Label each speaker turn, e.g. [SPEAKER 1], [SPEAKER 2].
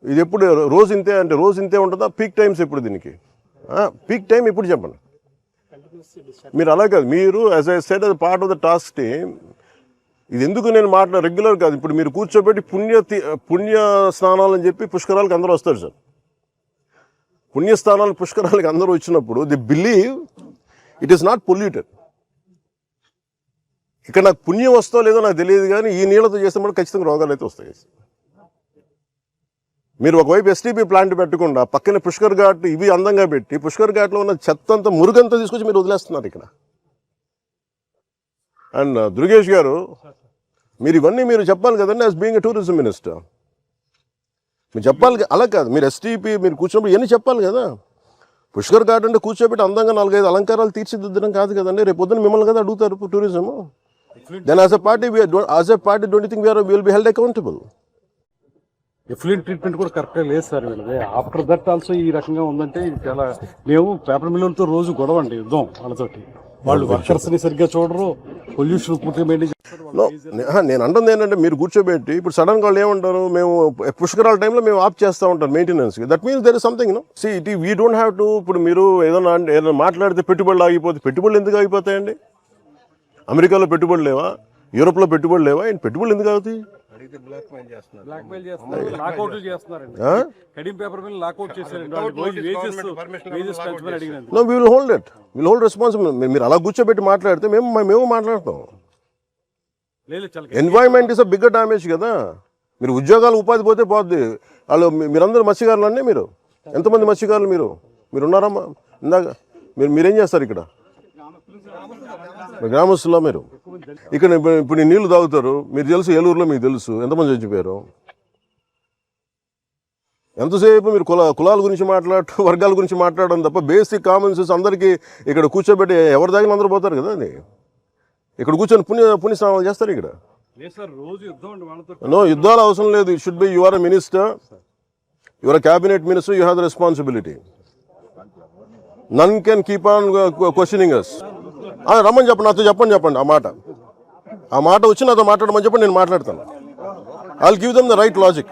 [SPEAKER 1] ఇది ఎప్పుడు రోజు ఇంతే అంటే రోజు ఇంతే ఉంటుందా? పీక్ టైమ్స్ ఎప్పుడు దీనికి? పీక్ టైం ఎప్పుడు చెప్పండి. మీరు అలా కాదు, మీరు యాజ్ ఐ సెడ్ అది part of the task team. ఇది ఎందుకు నేను రెగ్యులర్ కాదు. ఇప్పుడు మీరు కూర్చోబెట్టి పుణ్య స్నానాలు అని చెప్పి పుష్కరాలకు అందరూ వస్తారు సార్. పుణ్యస్థానాలు పుష్కరాలకు అందరూ వచ్చినప్పుడు the believe it is not polluted. ఇక్కడ నాకు పుణ్యం వస్తో లేదో నాకు తెలియదు, కానీ ఈ నీళ్ళతో చేస్తే ఖచ్చితంగా రోగాలు అయితే వస్తాయి. మీరు ఒకవైపు ఎస్టీపీ ప్లాంట్ పెట్టకుండా పక్కన పుష్కర్ ఘాట్ ఇవి అందంగా పెట్టి పుష్కర్ ఘాట్లో ఉన్న చెత్త అంతా మురుగంతా తీసుకొచ్చి మీరు వదిలేస్తున్నారు ఇక్కడ. అండ్ దుర్గేష్ గారు, మీరు ఇవన్నీ మీరు చెప్పాలి కదండి as being a tourism minister. మీరు చెప్పాలి, అలా కాదు. మీరు ఎస్టీపీ మీరు కూర్చున్నప్పుడు ఇవన్నీ చెప్పాలి కదా. పుష్కర్ ఘాట్ అంటే కూర్చోబెట్టి అందంగా 4-5 అలంకారాలు తీర్చిదిద్దడం కాదు కదండి. రేపు పొద్దున మిమ్మల్ని కదా అడుగుతారు tourism. Then as a party don't you think we will be held accountable?
[SPEAKER 2] Effluent treatment కూడా కరెక్ట్గా లేదు సార్ వీళ్ళది. ఆఫ్టర్ దట్ ఆల్సో ఈ రకంగా ఉందంటే ఇది చాలా. మేము పేపర్ మిల్లర్లతో రోజు గొడవ అండి, యుద్ధం వాళ్ళతోటి. వాళ్ళు వర్కర్స్ని సరిగ్గా చూడరు, పొల్యూషన్ పూర్తిగా మెయింటైన్ చేస్తారు.
[SPEAKER 1] నేను అంటుంది ఏంటంటే మీరు కూర్చోబెట్టి ఇప్పుడు సడన్గా వాళ్ళు ఏమంటారు, మేము పుష్కరాల టైంలో మేము ఆఫ్ చేస్తూ ఉంటాం మెయింటెనెన్స్కి. That means there is something see it we don't have to. ఇప్పుడు మీరు ఏదైనా మాట్లాడితే పెట్టుబడులు ఆగిపోతే, పెట్టుబడులు ఎందుకు ఆగిపోతాయండి? అమెరికాలో పెట్టుబడులు లేవా? యూరోప్లో పెట్టుబడులు లేవా? ఏంటి పెట్టుబడులు ఎందుకు ఆగుతాయి? No, we will hold it. We will hold responsible. మీరు అలా కూర్చోబెట్టి మాట్లాడితే మేము మాట్లాడతాం. Environment is a bigger damage కదా. మీరు ఉద్యోగాలు ఉపాధి పోతే పోద్ది. వాళ్ళు మీరందరూ మత్స్యకారులు అండి. మీరు ఎంతమంది మత్స్యకారులు మీరు ఉన్నారమ్మా? ఇందాక మీరేం చేస్తారు ఇక్కడ? గ్రామస్తుల్లో మీరు ఇక్కడ ఇప్పుడు నీళ్లు తాగుతారు. మీరు తెలుసు, ఏలూరులో మీకు తెలుసు ఎంతమంది చచ్చిపోయారు. ఎంతసేపు మీరు కులాల గురించి వర్గాల గురించి మాట్లాడడం తప్ప బేసిక్ కామన్ సెన్స్ అందరికీ ఇక్కడ కూర్చోబెట్టి ఎవరి దాకా అందరూ పోతారు కదా. అది ఇక్కడ కూర్చొని పుణ్యస్నానాలు చేస్తారు ఇక్కడ. నో, యుద్ధాలు అవసరం లేదు. It should be you are a minister, you are a cabinet minister, you have the responsibility. None can keep on questioning us. రమ్మని చెప్పండి, నాతో చెప్పండి ఆ మాట వచ్చి నాతో మాట్లాడమని చెప్పండి, నేను మాట్లాడతాను. I will give them the right logic.